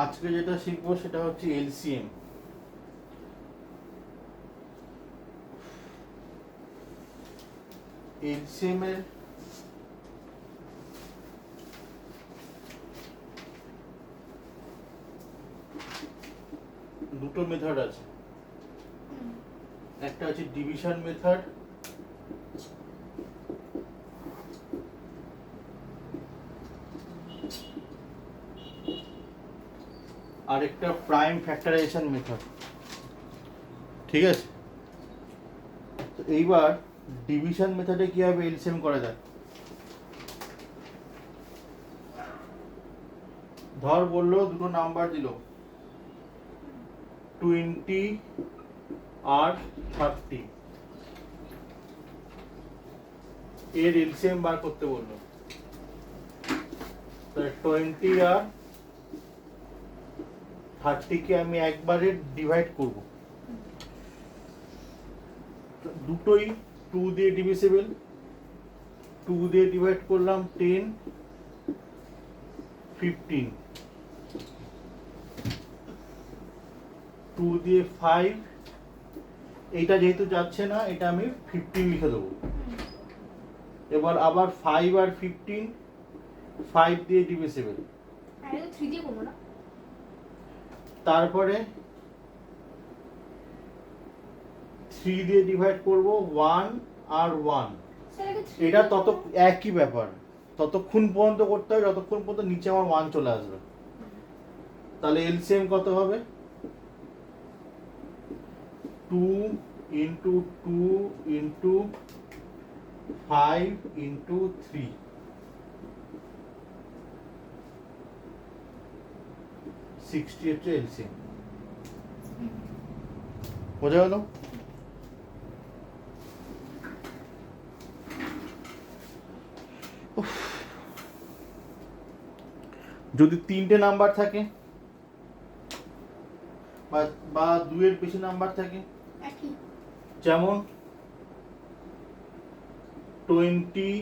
আজকে যেটা শিখবো সেটা হচ্ছে এলসিএম। এলসিএম এর দুটো মেথড আছে, একটা আছে ডিভিশন মেথড, আর একটা প্রাইম ফ্যাক্টরাইজেশন মেথড। ঠিক আছে, তো এইবার ডিভিশন মেথডে কিভাবে এলসিএম করা যায়। ধর বললো দুটো নাম্বার দিল 20 আর 30, এর এলসিএম বার করতে বললো। 20 আর 30 কে আমি একবারে ডিভাইড করব, দুটোই 2 দিয়ে ডিভিজিবল, 2 দিয়ে ডিভাইড করলাম 10, 15, 2 দিয়ে 5, এইটা যেহেতু যাচ্ছে না এটা আমি 15 লিখে দেবো। এবার আবার 5 আর 15 5 দিয়ে ডিভিজিবল, তারপরে 3 দিয়ে ডিভাইড করব 1 আর 1, এটা তত একই ব্যাপার, ততক্ষণ পর্যন্ত করতে হবে যতক্ষণ পর্যন্ত নিচে আমার 1 চলে আসবে। তাহলে এলসিএম কত হবে? 2 ইন্টু 2 ইন্টু 5 ইন্টু 3, 60 হচ্ছে এলসিএম। বোঝা গেল? যদি 3টে নাম্বার থাকে বা 2 এর বেশি নাম্বার থাকে, যেমন 20,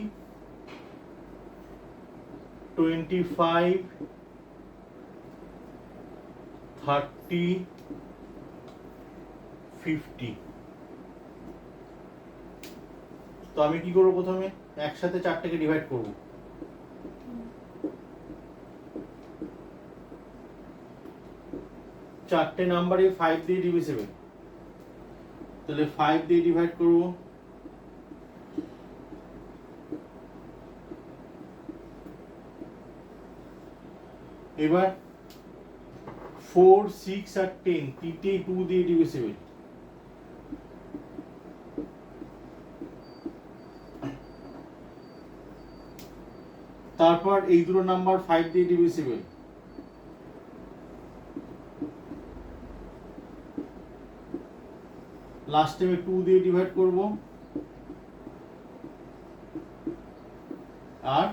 25, 30, 50, তো আমি কি করবো? প্রথমে একসাথে 4টেকে ডিভাইড করব। চারটে নাম্বারে 5 দিয়ে ডিভিজিবল, তাহলে 5 দিয়ে ডিভাইড করব, এবার 4, 6 আর 10 তিনটেই 2 দিয়ে ডিভিজিবল, তারপর এই দুটো নাম্বার 5 দিয়ে ডিভিজিবল, লাস্টে আমি 2 দিয়ে ডিভাইড করব আর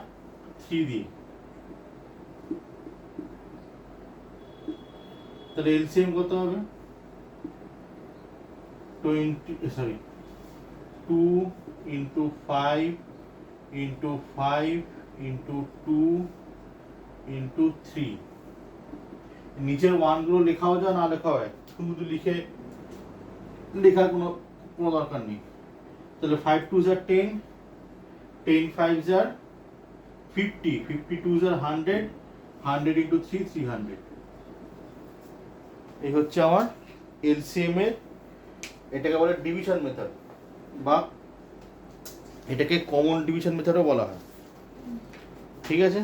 3 দিয়ে। তাহলে এলসিএম কত হবে? 2 ইন্টু 5 ইন্টু 5 ইন্টু 2 ইন্টু 3। নিচের 1 গুলো লেখাও যায় না লেখা হয়, শুধু লেখার কোনো দরকার নেই। তাহলে 5 2s are 10, 10 5s are 50, 50 2s are 100, 100 into 3 300। এই হচ্ছে আমার এলসিএম এর, এটাকে বলে ডিভিশন মেথড বা এটাকে কমন ডিভিশন মেথডও বলা হয়। ঠিক আছে,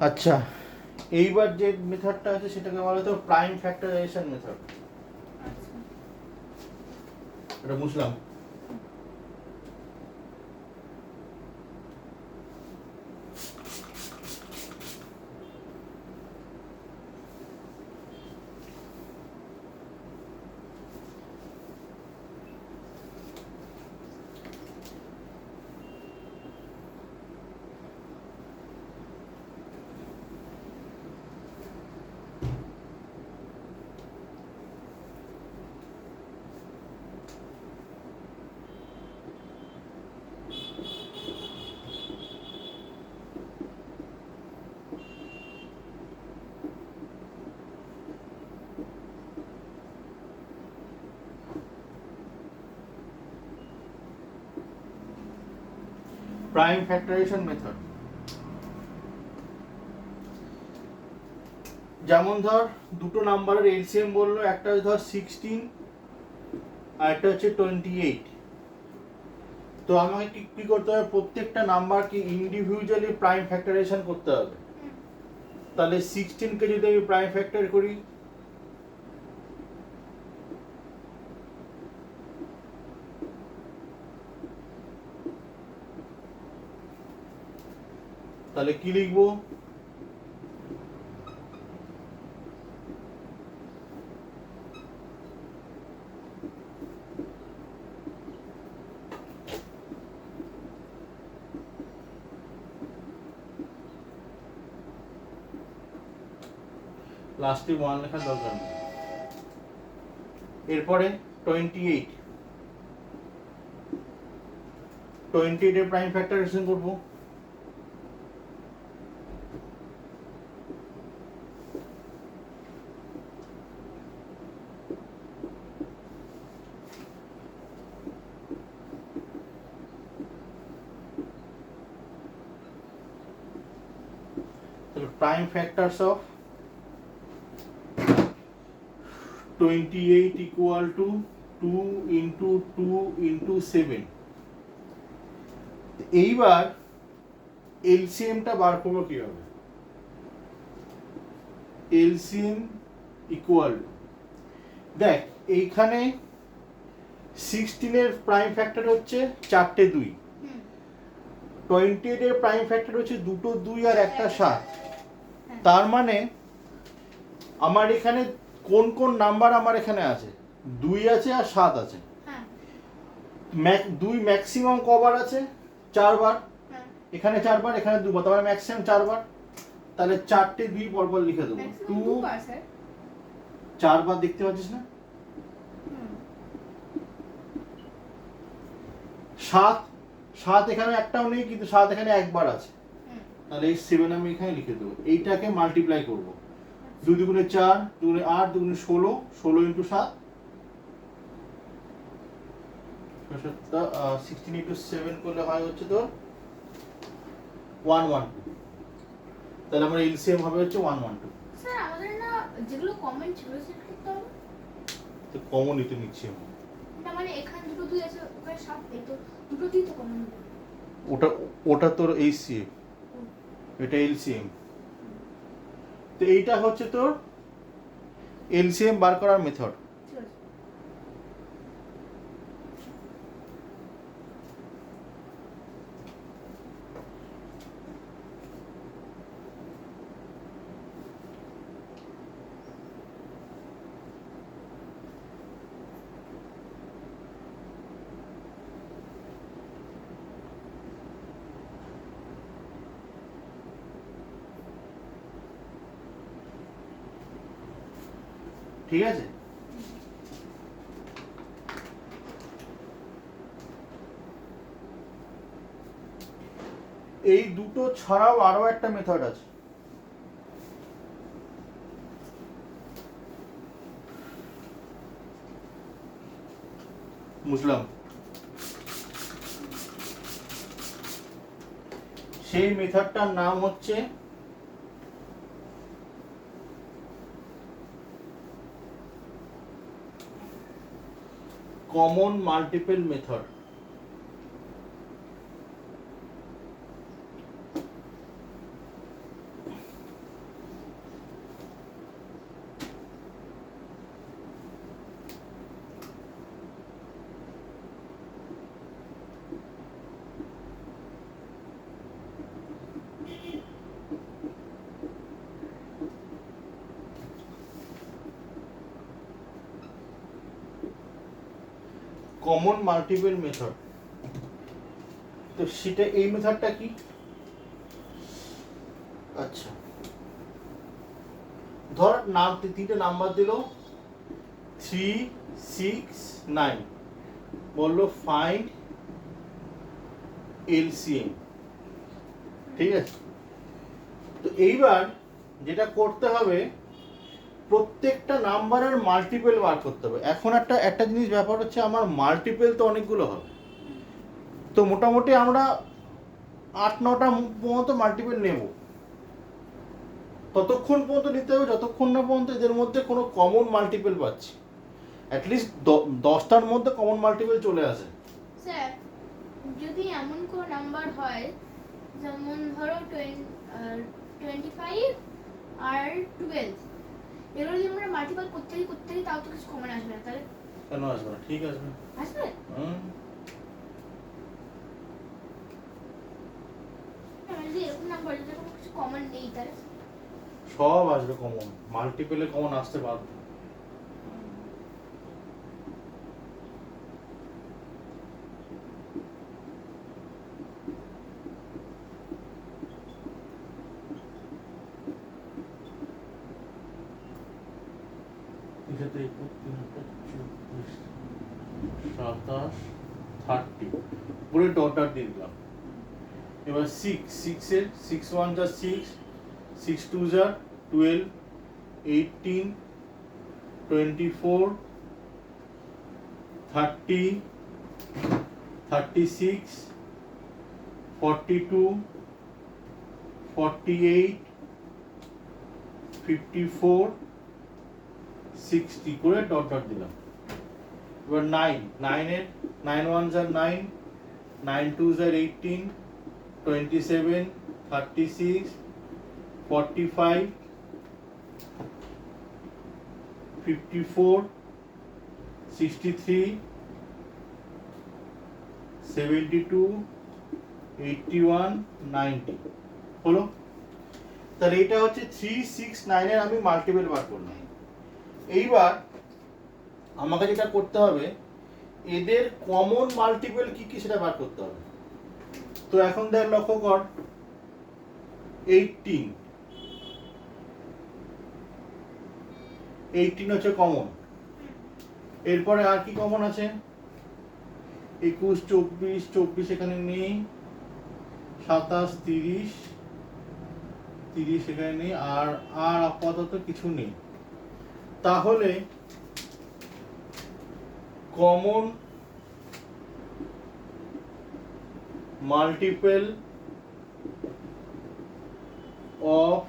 আচ্ছা এইবার যে মেথডটা আছে সেটাকে বলা হতো প্রাইম ফ্যাক্টরাইজেশন মেথড। এটা বুঝলাম। Prime factorisation method. যেমন ধর দুটো নাম্বারের এলসিএম বললো, একটা ধর 16 আর একটা হচ্ছে 28। তো আমাকে কি করতে হবে, প্রত্যেকটা নাম্বারকে ইন্ডিভিজুয়ালি প্রাইম ফ্যাক্টরাইজেশন করতে হবে। তাহলে 16 কে যদি আমি প্রাইম ফ্যাক্টর করি, তাহলে কি লিখবো, লাস্টে 1 লেখার দরকার নেই। এরপরে 28 এর প্রাইম ফ্যাক্টরাইজেশন করব। তাহলে prime factors of 28 equal to 2 into 2 into 7। এইবার এলসিএমটা বার করবো কিভাবে, এলসিএম ইকুয়াল, দেখ এইখানে 16 এর প্রাইম ফ্যাক্টর হচ্ছে 4টে 2, 28 এর প্রাইম ফ্যাক্টর হচ্ছে 2টো 2 আর একটা 7। তার মানে আমার এখানে কোন কোন নাম্বার আমার এখানে আছে, 2 আছে আর 7 আছে। 2 ম্যাক্সিমাম কবার আছে, 4 বার। এখানে 4 বার, এখানে 2 বার, তাহলে ম্যাক্সিমাম 4 বার। তাহলে 4টে 2 পরপর লিখে দেবো। 2 4 বার দেখতে পাচ্ছিস না, 7 এখানে একটাও নেই, কিন্তু 7 এখানে একবার আছে। তাহলে এই 7 আমি এখানে লিখে দেবো। এইটাকে মাল্টিপ্লাই করবো, 2 দুগুণে 4, 2 দুগুণে 8, 2 দুগুণে 16, 16 ইন্টু 7, 16 ইন্টু 7 করলে হয় হচ্ছে তোর 112। তাহলে আমার এলসিএম হবে হচ্ছে 112। স্যার আমাদের না যেগুলো কমন ছিল সেটা করতে হবে, তো কমনই তো নিচ্ছি আমি। না মানে এখানে দুটো 2 আছে, ওখানে 7 নেই, তো দুটো 2 তো কমন হবে। ওটা তোর এইচসিএম, এটা এলসিএম। তো এইটা হচ্ছে তোর এলসিএম বার করার মেথড। ঠিক আছে। ঠিক আছে, এই দুটো ছাড়াও আরো একটা মেথড আছে। বুঝলাম, সেই মেথডটার নাম হচ্ছে common multiple method. Common multiple method, তো সেটা এই মেথডটা কি, আচ্ছা ধর নাম 3টে নাম্বার দিল 3, 6, 9, বললো ফাইন্ড এলসিএম। ঠিক আছে, তো এইবার যেটা করতে হবে, প্রত্যেকটা নাম্বারের মাল্টিপল বার করতে হবে। এখন একটা জিনিস ব্যাপার হচ্ছে, আমার মাল্টিপল তো অনেকগুলো হবে। তো মোটামুটি আমরা 8-9টা পর্যন্ত মাল্টিপল নেব, ততক্ষণ পর্যন্ত নিতে হবে যতক্ষণ না পর্যন্ত এদের মধ্যে কোনো কমন মাল্টিপল পাচ্ছি, অ্যাটলিস্ট 10টার মধ্যে কমন মাল্টিপল চলে আসে। স্যার যদি এমন কোনো নাম্বার হয় যেমন ধরো 25 আর 12, এগুলো যদি আমরা মাল্টিপল করতে থাকি তাও তো কিছু কমন আসবে না, তাহলে কেন আসবে না? ঠিক আসবে। আসবে। যদি এরকম নাম্বার যদি কোনো কিছু কমন নেই তাহলে সব আসবে কমন, মাল্টিপলে কমন আসতে বাধ্য। এটাতে 21, 27, 30 পুরো ডট দিয়ে দিলাম। এবার 6 এর 6 1 যা 6, 6 2 যা 12, 18, 24, 30, 36, 42, 48, 54, 60 করে ডট দিলাম। এবার 9 এর 9 1 যা 9, 9 2 যা 18, 27, 36, 45, 54, 63, 72, 81, 90 হলো। তাহলে এটা হচ্ছে 3 6 9 এর আমি মাল্টিপল বার করলাম। এইবার আমাকে যেটা করতে হবে এদের কমন মাল্টিপল কি কি সেটা বার করতে হবে। তো এখন দেখ লক্ষ্য কর 18 হচ্ছে কমন, এরপরে আর কি কমন আছে 21 24 24 এখানে নেই, 27 30 30 এখানে নেই, আর আর আপাতত কিছু নেই। তাহলে কমন মাল্টিপল অফ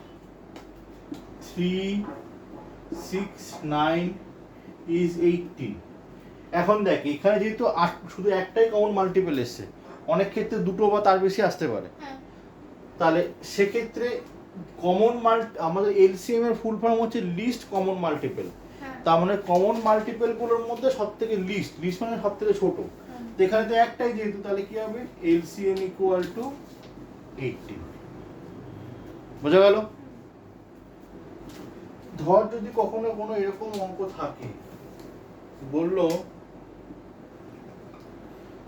3 6 9 ইজ 18। এখন দেখ এখানে যেহেতু শুধু একটাই কমন মাল্টিপল এসছে, অনেক ক্ষেত্রে দুটো বা তার বেশি আসতে পারে, তাহলে সেক্ষেত্রে কমন আমাদের এলসিএম এর ফুল ফর্ম হচ্ছে লিস্ট কমন মাল্টিপল। তার মানে কমন মাল্টিপল গুলোর মধ্যে সব থেকে লিস্ট মানে সব থেকে ছোট। তো এখানে তো একটাই যেহেতু, তাহলে কি হবে এলসিএম ইকুয়াল টু 18। বোঝা গেল? ধর যদি কখনো কোনো এরকম অঙ্ক থাকে, বললো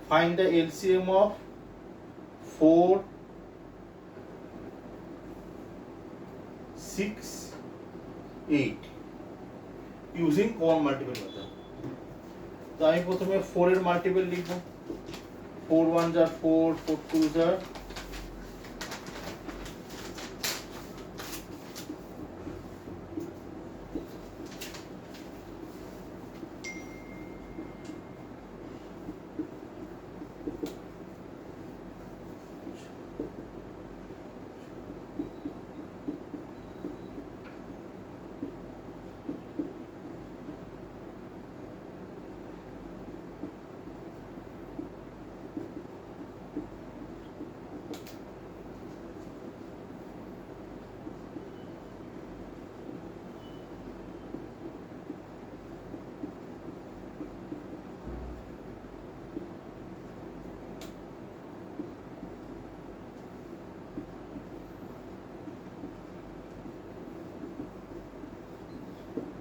find the LCM of 4 6 8 using common multiple method. তো আমি প্রথমে 4 এর মাল্টিপল লিখব, 4 1 যা 4, 4 2 যা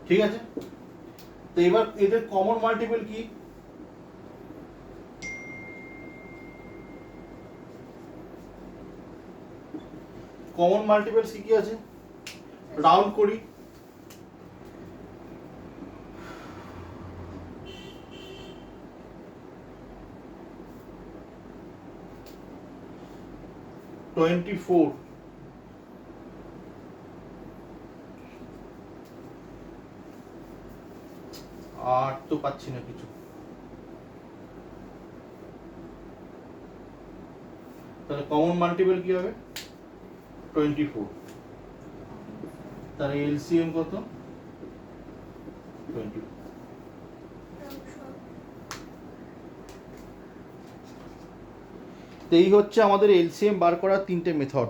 ঠিক আছে। তো এবার এদের কমন মাল্টিপল কি? কমন মাল্টিপল কি আছে রাউন্ড করি, টোয়েন্টি-4, আর তো পাচ্ছি না কিছু, তো তাহলে কমন মাল্টিপল কি হবে 24, তাহলে এলসিএম কত 24। তো এই হচ্ছে আমাদের এলসিএম বার করার তিনটে মেথড।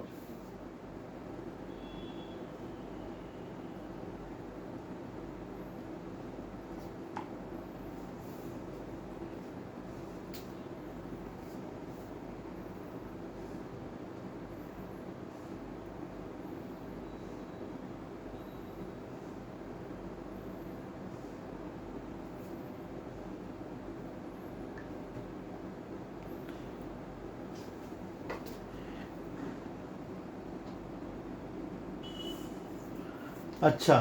আচ্ছা,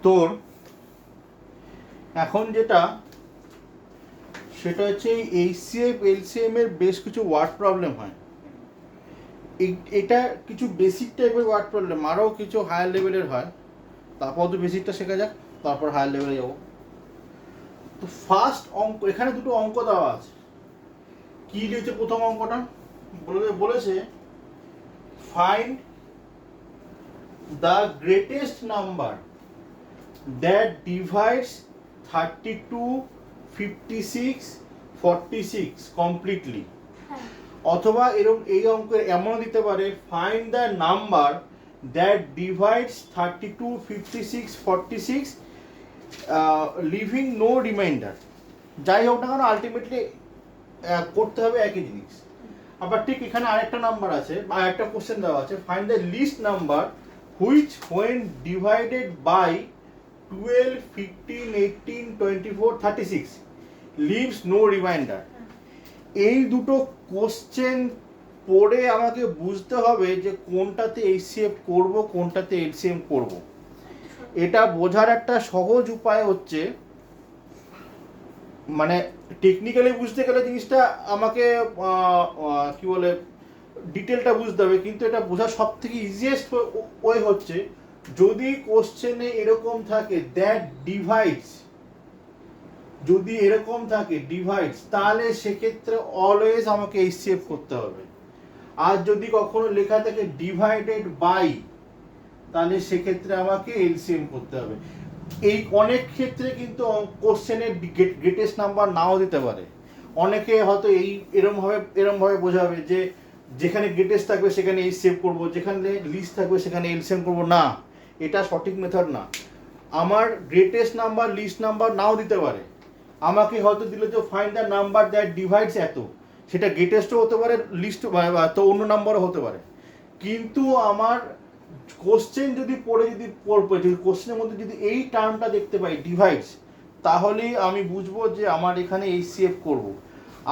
তোর এখন যেটা সেটা হচ্ছে এইচসিএফ এলসিএম এর বেশ কিছু ওয়ার্ড প্রবলেম হয়। এটা কিছু বেসিক টাইপের ওয়ার্ড প্রবলেম, আরও কিছু হায়ার লেভেলের হয়। তারপর তো বেসিকটা শেখা যাক, তারপর হায়ার লেভেলে যাবো। তো ফার্স্ট অঙ্ক, এখানে দুটো অঙ্ক দেওয়া আছে। কি দিয়েছে প্রথম অঙ্কটা? বলেছে find the greatest number that divides 32, 56, 46 completely. অথবা এরকম এই অঙ্কের এমন দিতে পারে find the number that divides 32, 56, 46 leaving no remainder. যাই হোক না কেন আলটিমেটলি করতে হবে একই জিনিস। আবার ঠিক এখানে আরেকটা নাম্বার আছে, আর একটা কোশ্চেন দেওয়া আছে find the least number which when divided by 12, 15, 18, 24, 36 leaves no remainder. এই দুটো কোশ্চেন পড়ে আমাকে বুঝতে হবে যে কোনটাতে এইচসিএফ করব, কোনটাতে এলসিএম করব। এটা বোঝার একটা সহজ উপায় হচ্ছে, মানে টেকনিক্যালি বুঝতে গেলে জিনিসটা আমাকে কি বলে ডিটেলটা বুঝতে হবে, কিন্তু এটা বোঝার সব থেকে ইজিয়েস্ট ওয়ে হচ্ছে যদি কোশ্চেনে এরকম থাকে দ্যাট ডিভাইডস, যদি এরকম থাকে ডিভাইডস, তাহলে সেক্ষেত্রে অলওয়েজ আমাকে এইচসিএফ করতে হবে। আর যদি কখনো লেখা থাকে ডিভাইডেড বাই, তাহলে সেক্ষেত্রে আমাকে এলসিএম করতে হবে। এই অনেক ক্ষেত্রে কিন্তু কোশ্চেনের গ্রেটেস্ট নাম্বার নাও দিতে পারে। অনেকে হয়তো এরমভাবে বোঝাবে যে যেখানে গ্রেটেস্ট থাকবে সেখানে এইচসিএফ করবো, যেখানে লিস্ট থাকবে সেখানে এলসিএম করবো। না, এটা সঠিক মেথড না। আমার গ্রেটেস্ট নাম্বার লিস্ট নাম্বার নাও দিতে পারে। আমাকে হয়তো দিল যে find the number that divides এত, সেটা গ্রেটেস্টও হতে পারে, লিস্ট তো অন্য নাম্বারও হতে পারে। কিন্তু আমার কোশ্চেন যদি যদি কোশ্চেনের মধ্যে যদি এই টার্মটা দেখতে পাই ডিভাইডস, তাহলেই আমি বুঝবো যে আমার এখানে এইচসিএফ করব।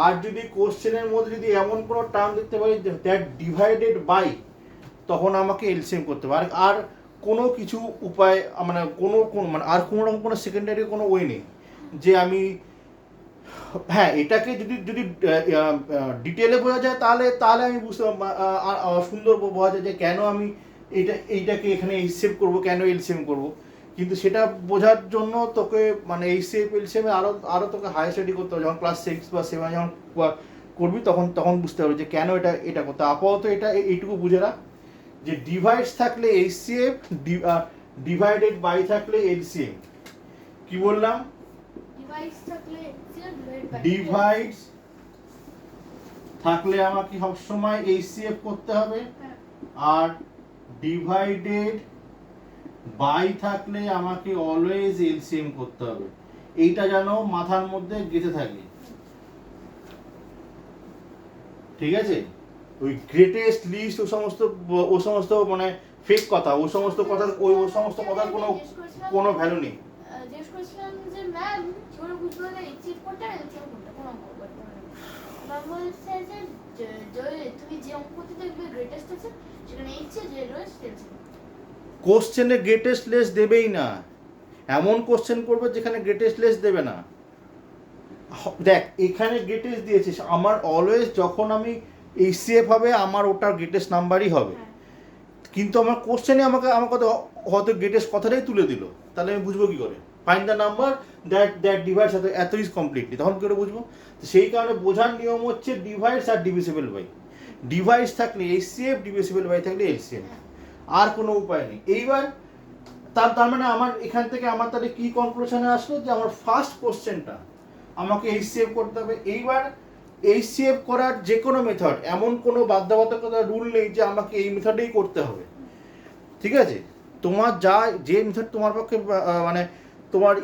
আর যদি কোশ্চেনের মধ্যে যদি এমন কোনো টার্ম দেখতে পাই দ্যাট ডিভাইডেড বাই, তখন আমাকে এলসিএম করতে হবে। আর কোনো কিছু উপায় মানে মানে আর কোনো রকম কোনো সেকেন্ডারি কোনো ওয়ে নেই যে আমি, হ্যাঁ এটাকে যদি যদি ডিটেলে বোঝা যায় তাহলে আমি বুঝতে সুন্দর বোঝা যায় যে কেন আমি এইটাকে এখানে এইচসিএফ করবো, কেন এলসিএম করবো। কিন্তু সেটা বোঝার জন্য তোকে মানে এইচসিএফ এলসিএম আরও তোকে হায়ার স্টাডি করতে হবে। যখন ক্লাস 6 বা 7 যখন করবি তখন বুঝতে হবে যে কেন এটা করতে। আপাতত এটা এইটুকু বুঝে রাখ যে ডিভাইডস থাকলে এইচসিএফ, ডিভাইডেড বাই থাকলে এলসিএম। কি বললাম? ডিভাইডস থাকলে আমাকে সবসময় এইচসিএফ করতে হবে, আর ডিভাইডেড বাই থাকলে আমাকে অলওয়েজ এলসিএম করতে হবে। এইটা যেন মাথার মধ্যে গেঁথে থাকে, ঠিক আছে? ওই গ্রেটেস্ট লিস্ট ও সমস্ত মানে ফেক কথা, ও সমস্ত কথার কোনো ভ্যালু নেই। জিজ্ঞেস করেছিলাম যে ম্যাম কি করে বুঝবো না এইচসিএফ কোনটা এলসিএম কোনটা, কোন অঙ্ক করতে হবে? ম্যাম বলছে যে তুমি যে অঙ্কতে দেখবে গ্রেটেস্ট আছে সেখানে এইচসিএফ, যে লোয়েস্ট এলসিএম। কোশ্চেনে গ্রেটেস্ট লেস দেবেই না, এমন কোশ্চেন করবে যেখানে গ্রেটেস্ট লেস দেবে না। দেখ এখানে গ্রেটেস্ট দিয়েছিস, আমার অলওয়েজ যখন আমি এইচসিএফ হবে, আমার ওটার গ্রেটেস্ট নাম্বারই হবে। হ্যাঁ। কিন্তু আমার কোশ্চেনে আমার কথা হয়তো গ্রেটেস্ট কথাটাই তুলে দিল, তাহলে আমি বুঝবো কি করে? Find the number that divides এত ইজ কমপ্লিটলি, তখন কি করে বুঝবো? তো সেই কারণে বোঝার নিয়ম হচ্ছে ডিভাইডস আর ডিভিজিবল বাই। ডিভাইস থাকলে এইচসিএফ, ডিভিজিবল বাই থাকলে এলসিএম, আর কোনো উপায় নেই। এইবার তার মানে আমার এখান থেকে আমার তাহলে কি কনক্লুশনে আসলো, যে আমার ফার্স্ট কোশ্চেনটা আমাকে এইচসিএফ করতে হবে। এইবার এইচসিএফ করার যে কোনো মেথড, এমন কোনো বাধ্যবাধকতা রুল নেই যে আমাকে এই মেথডেই করতে হবে, ঠিক আছে? তোমার যে মেথড তোমার পক্ষে মানে তোমার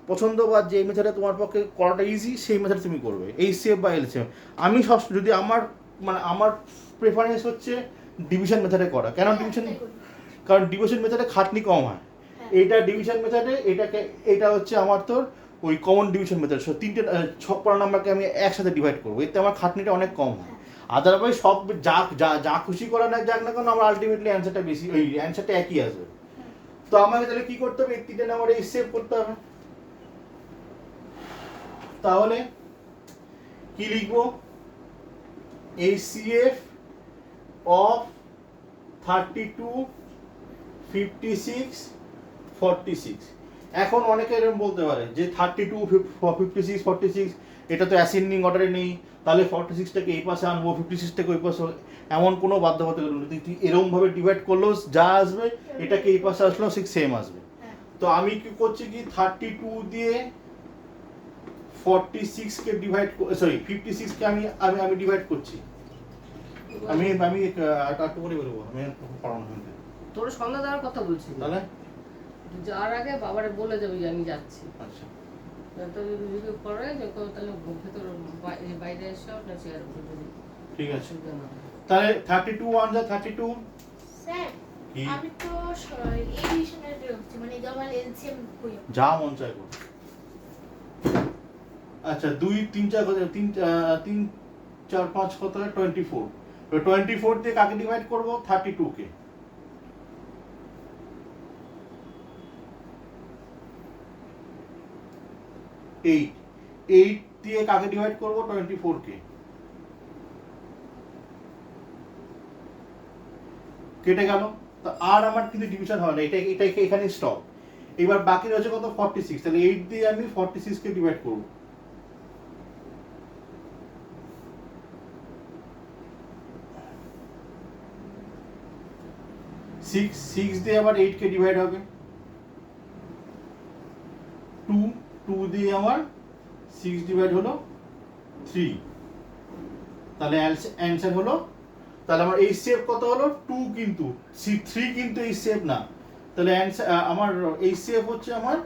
পছন্দ, বা যে মেথডে তোমার পক্ষে করাটা ইজি, সেই মেথড তুমি করবে, এইচসিএফ বা এলসিএফ। আমি যদি আমার প্রেফারেন্স হচ্ছে ডিভিশন মেথডে করা। কেন ডিভিশন? কারণ ডিভিশন মেথডে খাটনি কম হয়। এইটা ডিভিশন মেথডে, এটা হচ্ছে আমার তোর ওই কমন ডিভিশন মেথড, তিনটে ছক পড়া নাম্বারকে আমি একসাথে ডিভাইড করবো, এতে আমার খাটনিটা অনেক কম হয়। আদারওয়াইজ সব যা খুশি করা না যাক না কেন, আমার আলটিমেটলি অ্যান্সারটা বেশি, ওই অ্যান্সারটা একই আসবে। তো আমাকে তাহলে কি করতে হবে? এই তিনটে নাম্বার সেভ করতে হবে। তাহলে কি লিখবো? HCF of 32, 56, 46। এখন অনেকে এরকম বলতে পারে যে 32, 56, 46 এটা তো অ্যাসেন্ডিং অর্ডারে নেই, তাহলে 46টাকে এই পাশে আনবো, 56টাকে ওই পাশে, এমন কোনো বাধ্যবাধকতা নেই। তুই এরকমভাবে ডিভাইড করলেও যা আসবে, এটাকে এই পাশে আসলেও ঠিক সেম আসবে। তো আমি কি করছি কি, 32 দিয়ে 46কে ডিভাইড, সরি 56কে আমি ডিভাইড করছি। আমি একটু করে বলবো, আমি পড়ানো হয়েছে। তোর সন্ধ্যা দেওয়ার কথা বলছি, তাহলে যাওয়ার আগে বাবারে বলে যাবি যে আমি যাচ্ছি। আচ্ছা, তো যদি করে তাহলে ভেতর বাইরে এসে না চেয়ার উপরে, ঠিক আছে। অসুবিধা না হয়। তাহলে 32 1 যা 32। স্যার কি? আমি তো এই ডিভিশনের হচ্ছে মানে যেমন এলসিএম করি, যা মন চায় কর। আচ্ছা 2 3 4 কত, 3 4 5 কত হয়? 24। তো 24 দিয়ে কাকে ডিভাইড করব? 32 কে। এইট দিয়ে কাকে ডিভাইড করব? 24 কে। কেটে গেল। তো আর আমার কিন্তু ডিভিশন হয় না, এটাকে এখানে স্টপ। এবার বাকি রয়েছে কত? 46। তাহলে 8 দিয়ে আমি 46 কে ডিভাইড করব। 6 দিয়ে আবার 8 কে ডিভাইড হবে। 2 দিয়ে আমার 6 ডিভাইড হলো 3। তাহলে অ্যান্সার হলো, তাহলে আমার এই সেভ কত হলো? 2, কিন্তু 3 কিন্তু এই সেভ না। তাহলে অ্যান্সার আমার এই সেভ হচ্ছে আমার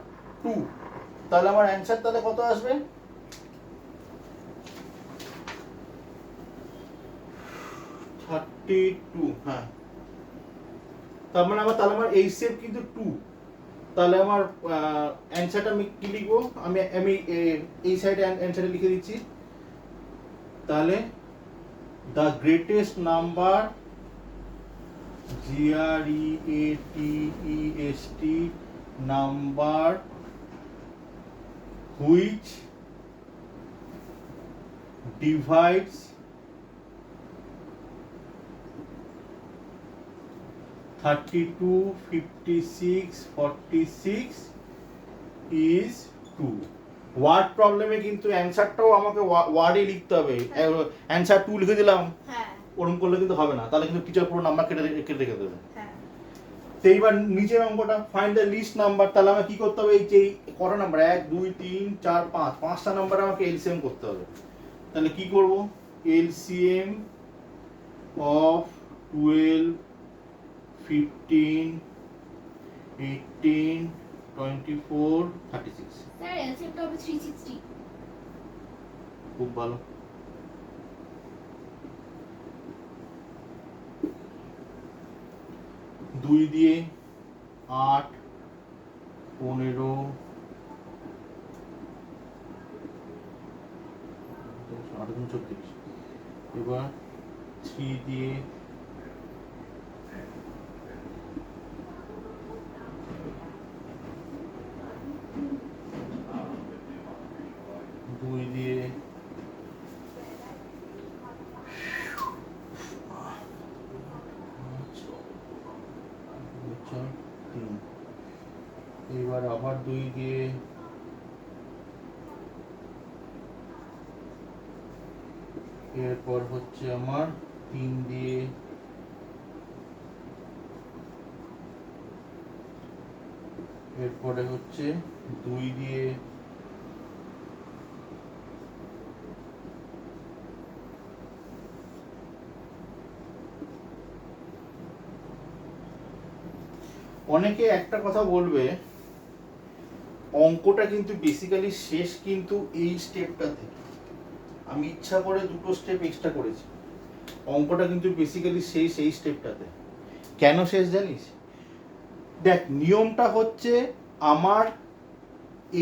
2। তাহলে আমার অ্যান্সার তাহলে কত আসবে? 32। হ্যাঁ, তার মানে আমার এই সেভ কিন্তু 2। তাহলে আমার অ্যান্সারটা আমি কি লিখবো? আমি এই সাইডে অ্যান্সারটা লিখে দিচ্ছি। তাহলে the greatest number, GREATEST number which divides 32, 56, 46 is 2। Word প্রবলেমে কিন্তু অ্যানসারটাও আমাকে ওয়ার্ডে লিখতে হবে। অ্যানসার 2 লিখে দিলাম, হ্যাঁ ওরকম করলে কিন্তু হবে না, তাহলে কিন্তু টিচার পুরো নাম্বার কেটে রেখে দেবে। হ্যাঁ। তো এইবার নিচের অঙ্কটা ফাইন্ড দ্য লিস্ট নাম্বার। তাহলে আমার কি করতে হবে? এই যে কটা নাম্বার, 1 2 3 4 5, 5টা নাম্বার আমাকে এলসিএম করতে হবে। তাহলে কি করব? LCM of 12, 15, 18, 24, 36। স্যার এলসিএমটা হবে 360। খুব ভালো। দুই দিয়ে 8, 15, 36। এবার 3 দিয়ে 2 দিয়ে 2 দিয়ে এরপর হচ্ছে আমার 3 দিয়ে এরপরে হচ্ছে 2 দিয়ে অনেকে একটা কথা বলবে, অঙ্কটা কিন্তু বেসিক্যালি শেষ কিন্তু এই স্টেপটা থেকে। আমি ইচ্ছা করে দুটো স্টেপ এক্সট্রা করেছি, অঙ্কটা কিন্তু বেসিক্যালি শেষ এই স্টেপটাতে। কেন শেষ জানিস? দেখ, নিয়মটা হচ্ছে আমার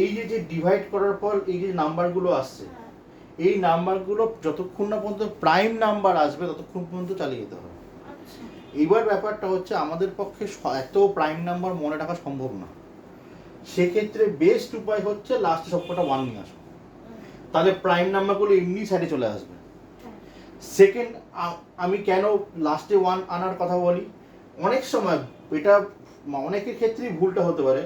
এই যে ডিভাইড করার পর এই যে নাম্বারগুলো আসছে, এই নাম্বারগুলো যতক্ষণ না পর্যন্ত প্রাইম নাম্বার আসবে ততক্ষণ পর্যন্ত চালিয়ে যেতে হবে। আচ্ছা এইবার ব্যাপারটা হচ্ছে আমাদের পক্ষে এত প্রাইম নাম্বার মনে রাখা সম্ভব না। সেক্ষেত্রে বেস্ট উপায় হচ্ছে লাস্টে সবকটা 1 নিয়ে আসো, তাহলে প্রাইম নাম্বারগুলো এমনি সাইডে চলে আসবে। হ্যাঁ সেকেন্ড, আমি কেন লাস্টে 1 আনার কথা বলি, অনেক সময় এটা অনেকের ক্ষেত্রেই ভুলটা হতে পারে,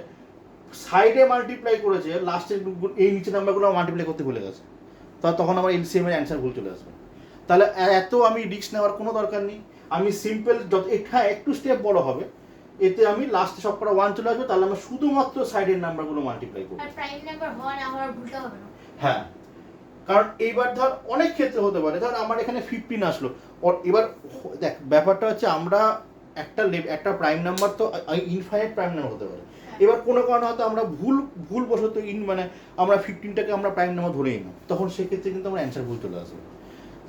সাইডে মাল্টিপ্লাই করেছে, লাস্টের এই নিচে নাম্বারগুলো মাল্টিপ্লাই করতে ভুলে গেছে, তখন আমার এলসিএম এর অ্যান্সার ভুল চলে আসবে। তাহলে এত আমি রিস্ক নেওয়ার কোনো দরকার নেই, আমি সিম্পল হ্যাঁ একটু স্টেপ বড় হবে, এতে আমি লাস্টে সবকটা 1 চলে আসবে, তাহলে আমি শুধুমাত্র সাইডের নাম্বারগুলো মাল্টিপ্লাই করব। আর প্রাইম নাম্বার হওয়া না হওয়ার ভুলটা হবে না। হ্যাঁ, কারণ এইবার ধর অনেক ক্ষেত্রে হতে পারে, ধর আমার এখানে 15 আসলো, এবার দেখ ব্যাপারটা হচ্ছে আমরা একটা প্রাইম নাম্বার তো ইনফাইনাইট প্রাইম নাম্বার হতে পারে। এবার কোনো কারণে হয়তো আমরা ভুলবশত মানে আমরা 15টাকে আমরা প্রাইম নাম্বার ধরেই না, তখন সেক্ষেত্রে কিন্তু আমার অ্যান্সার ভুল চলে আসবে।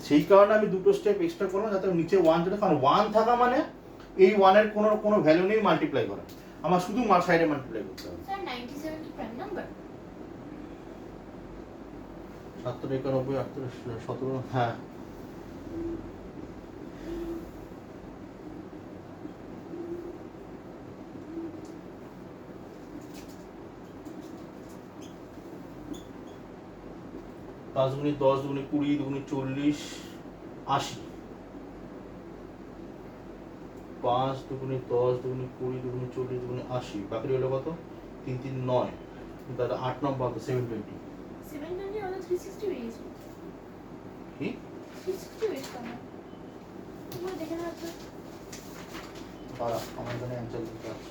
সেই কারণে আমি দুটো স্টেপ এক্সট্রা করলাম, যাতে নিচে 1 চলে, কারণ 1 থাকা মানে এই 1-এর কোনো ভ্যালু নেই মাল্টিপ্লাই করা, আমার শুধু সাইডে মাল্টিপ্লাই করতে হবে। স্যার 97 কি প্রাইম নাম্বার? ৭০, ৯১, ৭৮, ১৭, হ্যাঁ। পাঁচ দুগুণে 10, দুগুণে 20, দুগুণে 40, 80। 5 দুগুণে 10, দুগুণে 20, দুগুণে 40, দুগুণে 80, বাকি হলো কত? 3 3 9, তাহলে 8 নম্বর 720। 720 হলো 360 বেরিয়েছে। কি 360 বেরিয়েছে কেন? তোমরা দেখে নাও তো। দাঁড়া, আমার এখানে অ্যান্সার লিখতে আছে।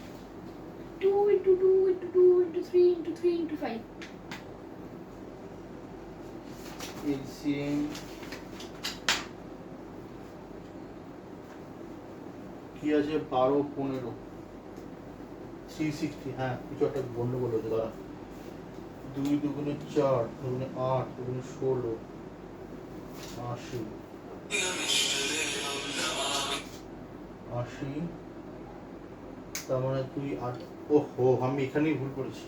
2 into 2 into 2 into 3 into 3 into 5 LCM কি আছে? 12 15 360। হ্যাঁ, কিছু একটা গন্ডগোল হচ্ছে, দাঁড়া। 2 দুগুণে 4, দুগুণে 8, দুগুণে 16, 80, 80, তার মানে তুই 8। ওহো, আমি এখানেই ভুল করেছি।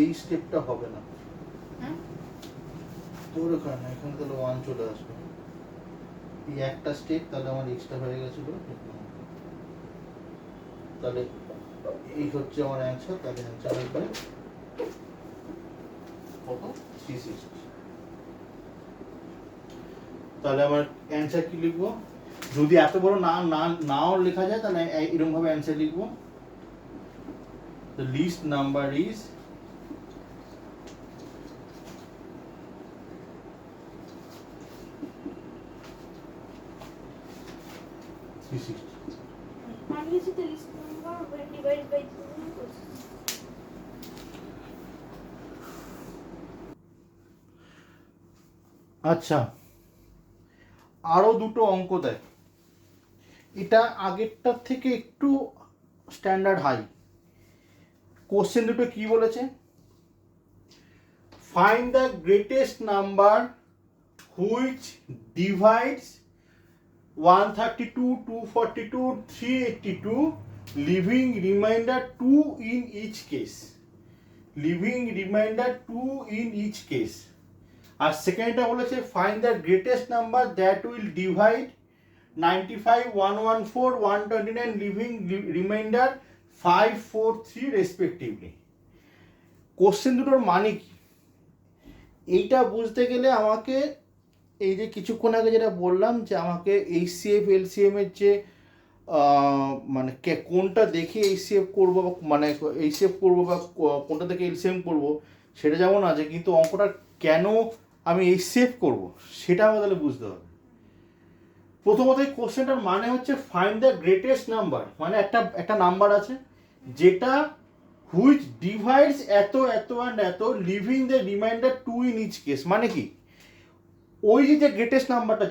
এই স্টেপটা হবে না হ্যাঁ তোর ওখানে, এখানে তাহলে 1 চলে আসবে। এই একটা স্টেপ তাহলে আমার এক্সট্রা হয়ে গেছিল, তাহলে এই হচ্ছে আমার অ্যান্সার। তাহলে অ্যান্সার হবে কত? 360। তাহলে আমার অ্যান্সার কি লিখবো? যদি এত বড় নাও লেখা যায় তাহলে এরকম ভাবে অ্যান্সার লিখবো, the least number is আমি লিখছি the least number when divided by 2 equals আচ্ছা, আরো দুটো অঙ্ক দেয়, এটা আগেরটার থেকে একটু স্ট্যান্ডার্ড হাই। কোশ্চেন দুটো কি বলেছে? Find the greatest number which divides 132, 242, 382, living reminder 2 in each case, living reminder 2 in each case। আর সেকেন্ডটা বলেছে find the greatest number that will divide 95, 114, 129, leaving remainder 5, 4, 3 respectively. Question দুটোর মানে কি এইটা বুঝতে গেলে আমাকে এই যে কিছুক্ষণ আগে যেটা বললাম যে আমাকে এইচসিএফ এলসিএম এর যে মানে কোনটা দেখে এইচসিএফ করবো বা মানে এইচসিএফ করবো বা কোনটা দেখে এলসিএম করবো সেটা যেমন আছে, কিন্তু অঙ্কটা কেন আমি এইচসিএফ করবো সেটা আমাকে তাহলে বুঝতে হবে। প্রথমত এই কোশ্চেনটার মানে হচ্ছে ফাইন্ড দ্য গ্রেটেস্ট নাম্বার, মানে একটা নাম্বার আছে যেটা হুইচ ডিভাইডস এত এত অ্যান্ড এত leaving the remainder two in each case. মানে কি ওই যে গ্রেটেস্ট নাম্বারটা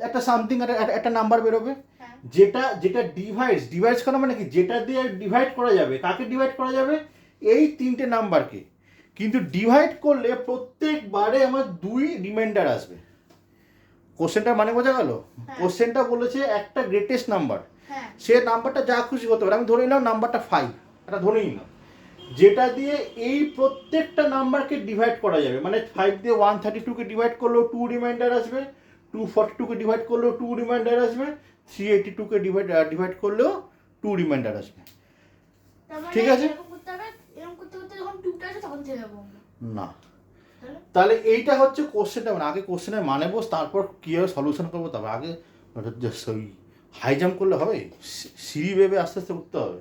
একটা সামথিং একটা নাম্বার বেরোবে যেটা ডিভাইডস করা মানে কি যেটা দিয়ে ডিভাইড করা যাবে, কাকে ডিভাইড করা যাবে এই তিনটে নাম্বারকে, কিন্তু ডিভাইড করলে প্রত্যেকবারে আমার 2 রিমাইন্ডার আসবে। কোশ্চেনটার মানে বোঝা গেল? কোশ্চেনটা বলেছে একটা গ্রেটেস্ট নাম্বার, সে নাম্বারটা যা খুশি হতে পারে, আমি ধরে নিলাম নাম্বারটা 5, এটা ধরে নিলাম, যেটা দিয়ে এই প্রত্যেকটা নাম্বারকে ডিভাইড করা যাবে। মানে 5 দিয়ে 132কে ডিভাইড করলেও 2 রিমাইন্ডার আসবে, 242কে ডিভাইড করলেও 2 রিমাইন্ডার আসবে, 382কে ডিভাইড করলেও 2 রিমাইন্ডার আসবে। ঠিক আছে? এরকম করতে করতে যখন 2টা আসে তখন ছেড়ে দেবো না, তাহলে এইটা হচ্ছে কোশ্চেনটা, মানে আগে কোশ্চেনের মানে বস, তারপর কীভাবে সলিউশন করবো, তারপর আগে ওই হাই জাম্প করলে হবে, সিঁড়ি বেবে আস্তে আস্তে উঠতে হবে।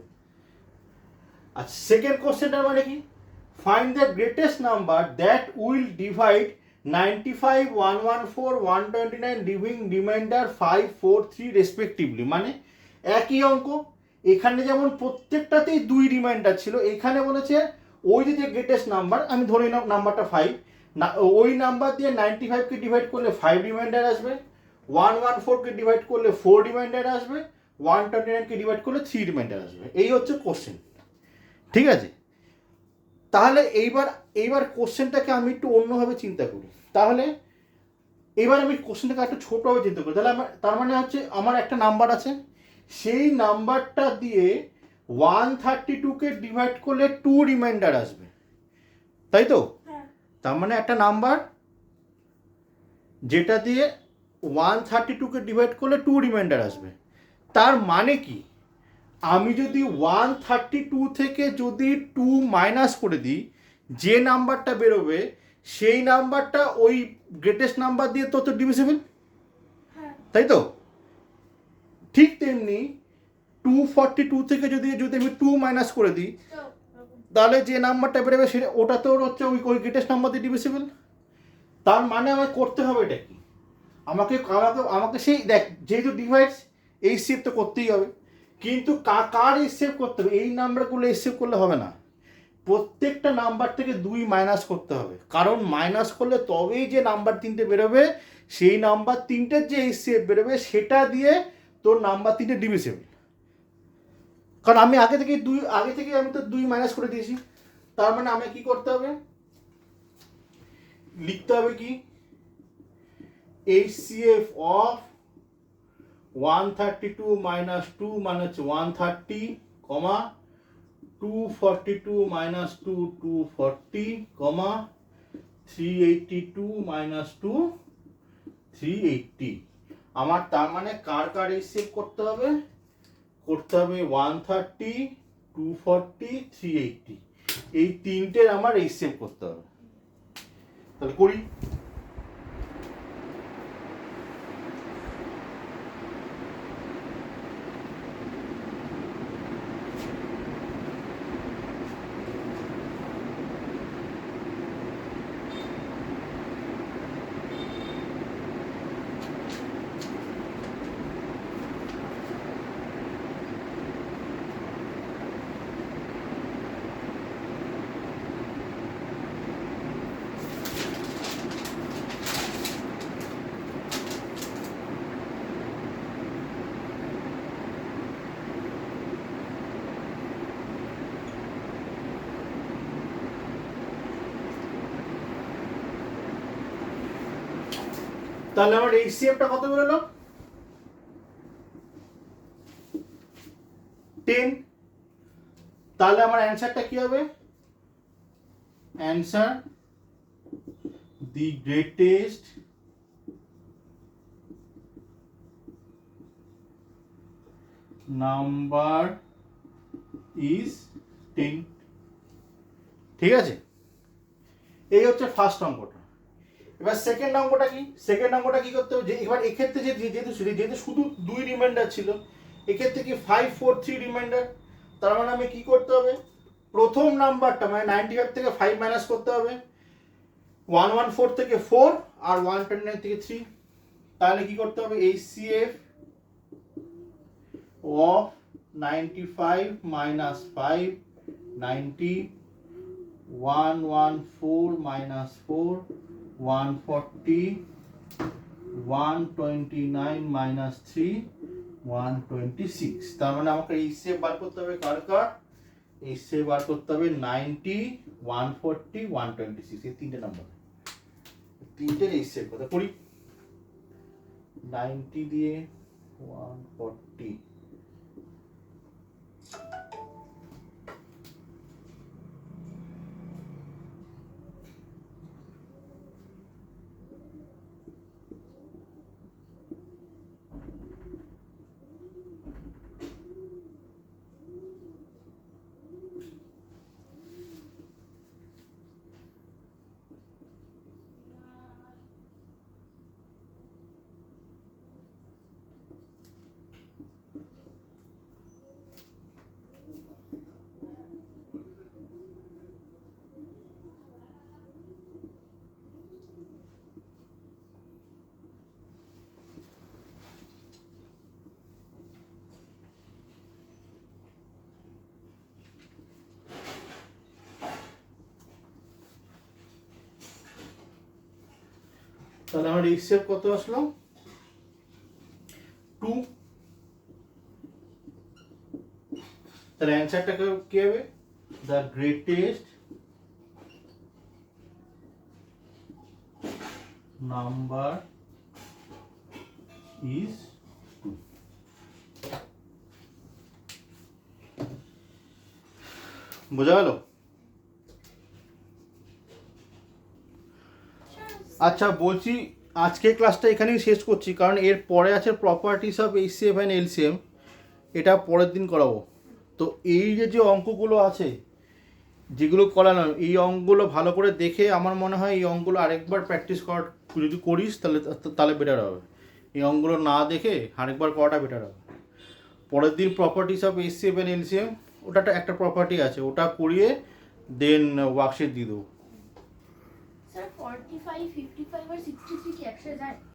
আর সেকেন্ড কোশ্চেনটার মানে কি find the greatest number that will divide 95, 114, 129 living reminder 5, 4, 3 respectively. মানে একই অঙ্ক, এখানে যেমন প্রত্যেকটাতেই 2 রিমাইন্ডার ছিল, এখানে বলেছে ওই যে গ্রেটেস্ট নাম্বার, আমি ধরে নিলাম নাম্বারটা 5, না ওই নাম্বার দিয়ে 95কে ডিভাইড করলে 5 রিমাইন্ডার আসবে, 114কে ডিভাইড করলে 4 রিমাইন্ডার আসবে, 129কে ডিভাইড করলে 3 রিমাইন্ডার আসবে। এই হচ্ছে কোশ্চেন। ঠিক আছে, তাহলে এইবার কোশ্চেনটাকে আমি একটু অন্যভাবে চিন্তা করি। তাহলে এবার আমি কোশ্চেনটাকে একটু ছোটভাবে চিন্তা করি। তাহলে তার মানে হচ্ছে আমার একটা নাম্বার আছে, সেই নাম্বারটা দিয়ে 132কে ডিভাইড করলে 2 রিমাইন্ডার আসবে, তাই তো? তার মানে একটা নাম্বার যেটা দিয়ে 132কে ডিভাইড করলে 2 রিমাইন্ডার আসবে। তার মানে কি আমি যদি 132 থেকে যদি 2 মাইনাস করে দিই, যে নাম্বারটা বেরোবে সেই নাম্বারটা ওই গ্রেটেস্ট নাম্বার দিয়ে তো ডিভিজিবল, তাই তো? ঠিক তেমনি 242 থেকে যদি আমি 2 মাইনাস করে দিই, তাহলে যে নাম্বারটা বেরোবে সেটা ওটা তো হচ্ছে ওই গ্রেটেস্ট নাম্বার দিয়ে ডিভিজিবল। তার মানে আমাকে করতে হবে এটা কি, আমাকে সেই দেখ, যেহেতু ডিভাইডস এই সেভ তো করতেই হবে, কিন্তু কার সেভ করতে হবে, এই নাম্বারগুলো সেভ করলে হবে না, প্রত্যেকটা নাম্বার থেকে 2 মাইনাস করতে হবে, কারণ মাইনাস করলে তবেই যে নাম্বার 3টে বেরোবে, সেই নাম্বার 3টের যে সেভ বেরোবে সেটা দিয়ে তোর নাম্বার 3টে ডিভিজিবল। কারণ আমি আগে থেকে আমি তো 2 মাইনাস করে দিয়েছি, তার মানে আমাকে কি করতে হবে, লিখতে হবে কি HCF of 132 minus 2 মানে হচ্ছে 130, 242 minus 2 240, 382 minus 2 380। আমার তার মানে কার HCF করতে হবে 130, 240, 380, এই তিনটের আমার HCF করতে হবে। তাহলে করি। তাহলে আমার HCFটা কত বেরোলো 10। তাহলে আমার অ্যানসারটা কি হবে, answer the greatest number is 10। ঠিক আছে, এই হচ্ছে ফার্স্ট অঙ্কটা। এবার সেকেন্ড অঙ্কটা কি? সেকেন্ড অঙ্কটা কি করতে হবে, যে এবার এক্ষেত্রে যেহেতু শুধু 2 রিমাইন্ডার ছিল, এক্ষেত্রে কি 5 4 3 রিমাইন্ডার। তার মানে আমি কি করতে হবে, প্রথম নাম্বারটা মানে 95 থেকে 5 মাইনাস করতে হবে, 114 থেকে 4 আর 129 থেকে 3। তাহলে কি করতে হবে, HCF of 95 minus 5 90, 114 minus 4 140, 129 minus 3 126। তার মানে আমাকে HCF বার করতে হবে কার কার, HCF বার করতে হবে 90 140 126, এই তিনটে নাম্বার, তিনটের HCF কথা করি। 90 দিয়ে 140, তাহলে আমার HCF কত আসলো, 2। তাহলে অ্যান্সারটা কি হবে, দ্য গ্রেটেস্ট নাম্বার ইজ 2। বোঝা গেল? আচ্ছা বলছি, আজকের ক্লাসটা এখানেই শেষ করছি, কারণ এর পরে আছে properties of HCF and LCM, এটা পরের দিন করাবো। তো এই যে অঙ্কগুলো আছে যেগুলো করানো, এই অঙ্কগুলো ভালো করে দেখে আমার মনে হয় এই অঙ্কগুলো আরেকবার প্র্যাকটিস কর, যদি করিস তাহলে বেটার হবে। এই অঙ্কগুলো না দেখে আরেকবার করাটা বেটার হবে। পরের দিন properties of HCF and LCM, ওটা একটা প্রপার্টি আছে, ওটা করিয়ে দেন ওয়ার্কশিট দিয়ে দেবো। স্যার 45 55 আর 63 কি একসাথে যায়?